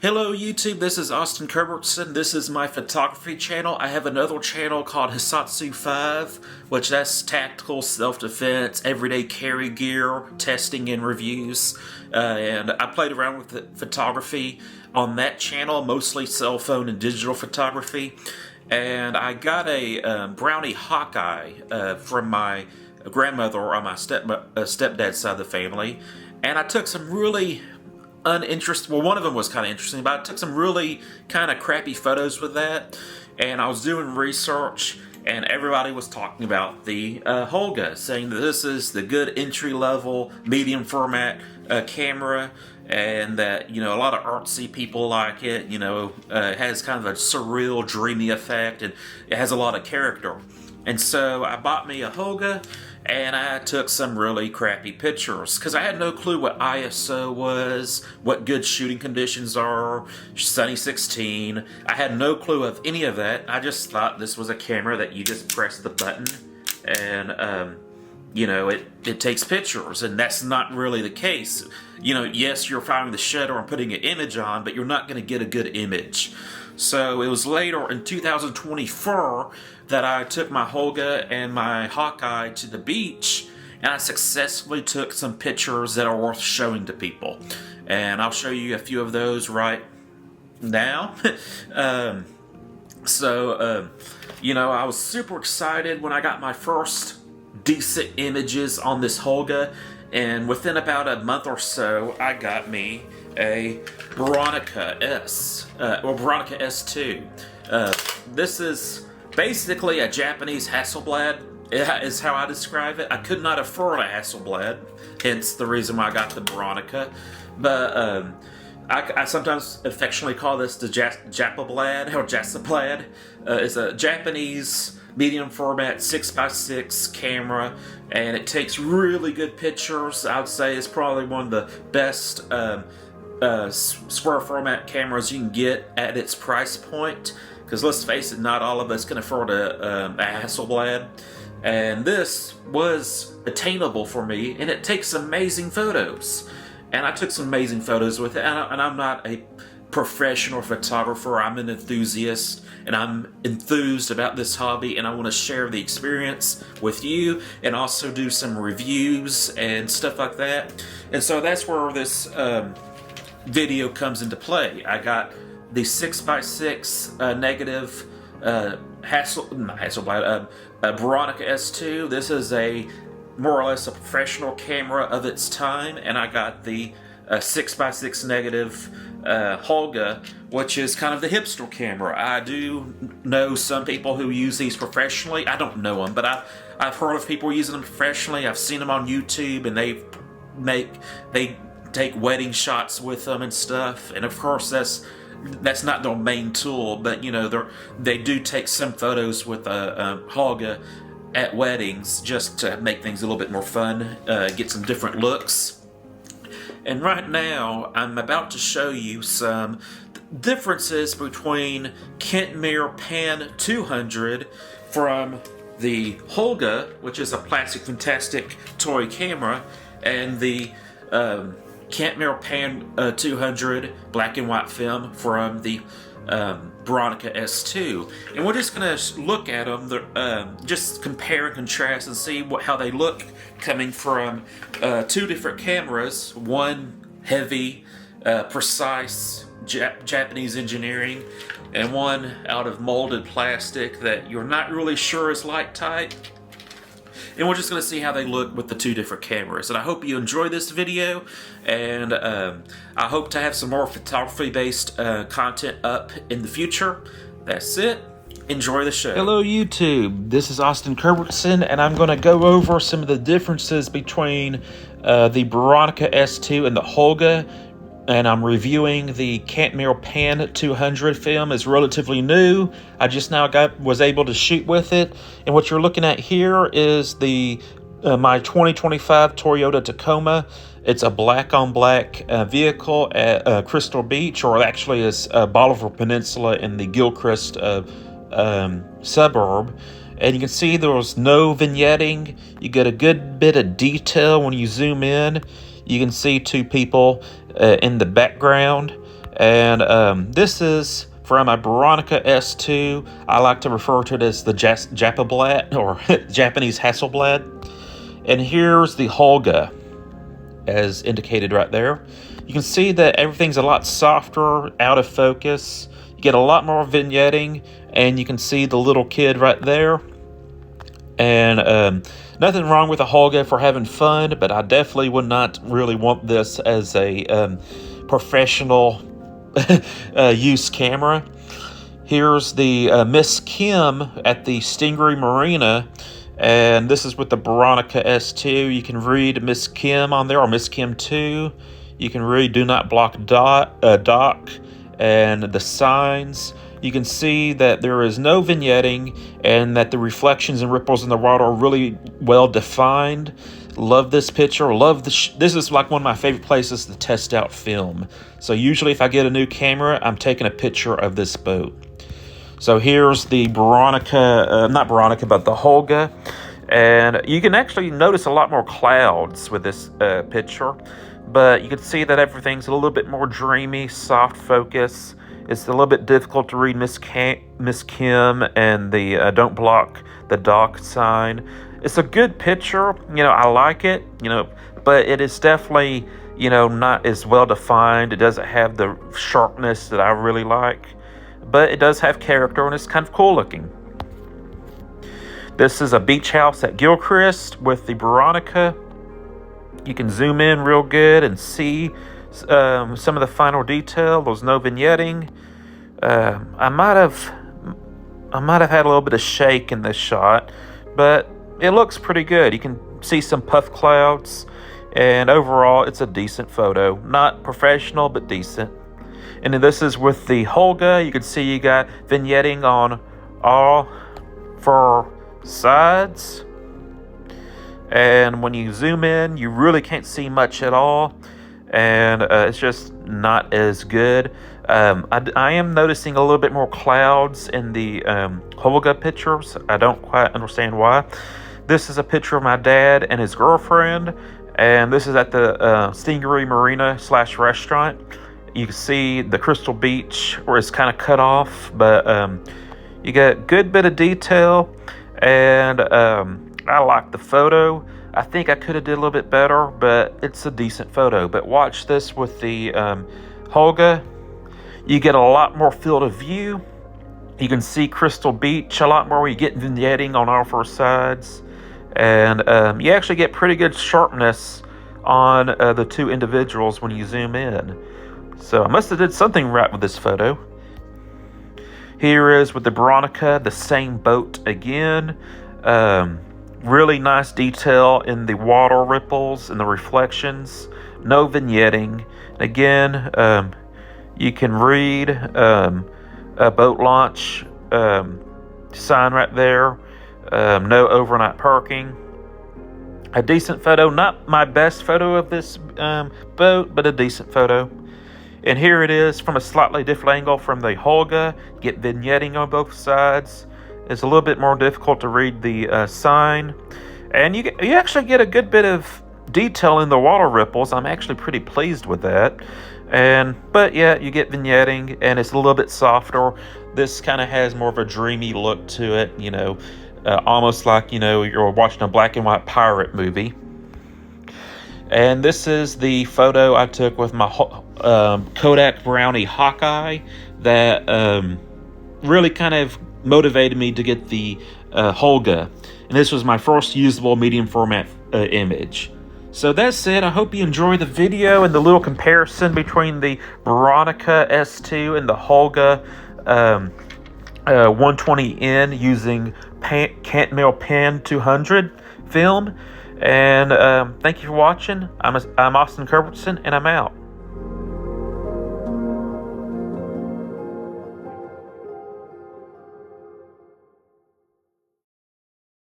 Hello YouTube, this is Austin Kerbertson. This is my photography channel. I have another channel called Hisatsu 5, which that's tactical, self-defense, everyday carry gear, testing and reviews. And I played around with the photography on that channel, mostly cell phone and digital photography. And I got a Brownie Hawkeye from my grandmother on my stepdad's side of the family. And I took some really uninteresting, well, one of them was kind of interesting, but I took some really kind of crappy photos with that, and I was doing research, and everybody was talking about the Holga, saying that this is the good entry-level, medium format camera, and that, you know, a lot of artsy people like it. You know, it has kind of a surreal, dreamy effect, and it has a lot of character. And so I bought me a Holga, and I took some really crappy pictures because I had no clue what ISO was, what good shooting conditions are, Sunny 16. I had no clue of any of that. I just thought this was a camera that you just press the button and, you know, it takes pictures, and that's not really the case. You know, yes, you're firing the shutter and putting an image on, but you're not going to get a good image. So it was later in 2024 that I took my Holga and my Hawkeye to the beach, and I successfully took some pictures that are worth showing to people. And I'll show you a few of those right now. You know, I was super excited when I got my first decent images on this Holga, and within about a month or so, I got me a Bronica Bronica S2. This is basically a Japanese Hasselblad, is how I describe it. I could not afford a Hasselblad, hence the reason why I got the Bronica. But I sometimes affectionately call this the Japablad or Jasablad. It's a Japanese medium format 6x6 camera, and it takes really good pictures. I would say it's probably one of the best square format cameras you can get at its price point, because let's face it, not all of us can afford a Hasselblad, and this was attainable for me, and it takes amazing photos, and I took some amazing photos with it. And I'm not a professional photographer, I'm an enthusiast, and I'm enthused about this hobby, and I want to share the experience with you and also do some reviews and stuff like that. And so that's where this video comes into play. I got the 6x6 negative Hasselblad Bronica S2. This is a more or less a professional camera of its time, and I got the 6x6 negative Holga, which is kind of the hipster camera. I do know some people who use these professionally. I don't know them, but I've heard of people using them professionally. I've seen them on YouTube, and they take wedding shots with them and stuff. And of course, that's not their main tool, but you know, they do take some photos with a Holga at weddings just to make things a little bit more fun, get some different looks. And right now, I'm about to show you some differences between Kentmere Pan 200 from the Holga, which is a plastic fantastic toy camera, and the Kentmere Pan 200 black and white film from the Bronica S2. And we're just going to look at them, just compare and contrast and see how they look coming from two different cameras. One heavy, precise Japanese engineering, and one out of molded plastic that you're not really sure is light type. And we're just going to see how they look with the two different cameras. And I hope you enjoy this video, and I hope to have some more photography-based content up in the future. That's it. Enjoy the show. Hello YouTube, this is Austin Kerbertson, and I'm going to go over some of the differences between the Bronica S2 and the Holga. And I'm reviewing the Kentmere Pan 200 film. It's relatively new. I just now was able to shoot with it. And what you're looking at here is the my 2025 Toyota Tacoma. It's a black-on-black vehicle at Crystal Beach, or actually it's Bolivar Peninsula in the Gilchrist suburb. And you can see there was no vignetting. You get a good bit of detail when you zoom in. You can see two people in the background. And this is from a Bronica S2. I like to refer to it as the Japablat, or Japanese Hasselblad. And here's the Holga, as indicated right there. You can see that everything's a lot softer, out of focus. You get a lot more vignetting, and you can see the little kid right there. And nothing wrong with a Holga for having fun, but I definitely would not really want this as a professional use camera. Here's the Miss Kim at the Stingray Marina, and this is with the Bronica S2. You can read Miss Kim on there, or Miss Kim 2. You can read Do Not Block Dock, and the signs. You can see that there is no vignetting, and that the reflections and ripples in the water are really well defined. Love this picture. Love this is like one of my favorite places to test out film. So usually if I get a new camera, I'm taking a picture of this boat. So here's the Bronica, not Bronica, but the Holga. And you can actually notice a lot more clouds with this picture. But you can see that everything's a little bit more dreamy, soft focus. It's a little bit difficult to read Miss Kim and the Don't Block the Dock sign. It's a good picture, I like it, but it is definitely, not as well defined. It doesn't have the sharpness that I really like, but it does have character, and it's kind of cool looking. This is a beach house at Gilchrist with the Bronica. You can zoom in real good and see some of the final detail. There's no vignetting. I might have had a little bit of shake in this shot, but it looks pretty good. You can see some puff clouds, and overall it's a decent photo. Not professional, but decent. And then this is with the Holga. You can see you got vignetting on all four sides. And when you zoom in, you really can't see much at all. And it's just not as good. I am noticing a little bit more clouds in the Holga pictures. I don't quite understand why. This is a picture of my dad and his girlfriend, and this is at the Stingray Marina / restaurant. You can see the Crystal Beach where it's kind of cut off, but you get a good bit of detail, and I like the photo. I think I could have did a little bit better, but it's a decent photo. But watch this with the Holga. You get a lot more field of view. You can see Crystal Beach a lot more. You get vignetting on all four sides. And you actually get pretty good sharpness on the two individuals when you zoom in. So I must have did something right with this photo. Here is with the Bronica, the same boat again. Really nice detail in the water ripples and the reflections. No vignetting. Again, you can read a boat launch sign right there. No overnight parking. A decent photo. Not my best photo of this boat, but a decent photo. And here it is from a slightly different angle from the Holga. Get vignetting on both sides. It's a little bit more difficult to read the sign. And you actually get a good bit of detail in the water ripples. I'm actually pretty pleased with that. But yeah, you get vignetting, and it's a little bit softer. This kind of has more of a dreamy look to it, almost like, you're watching a black and white pirate movie. And this is the photo I took with my Kodak Brownie Hawkeye that really kind of motivated me to get the Holga. And this was my first usable medium format image. So that's it. I hope you enjoyed the video and the little comparison between the Bronica S2 and the Holga 120N using Kentmere Pen 200 film. And thank you for watching. I'm Austin Culbertson, and I'm out.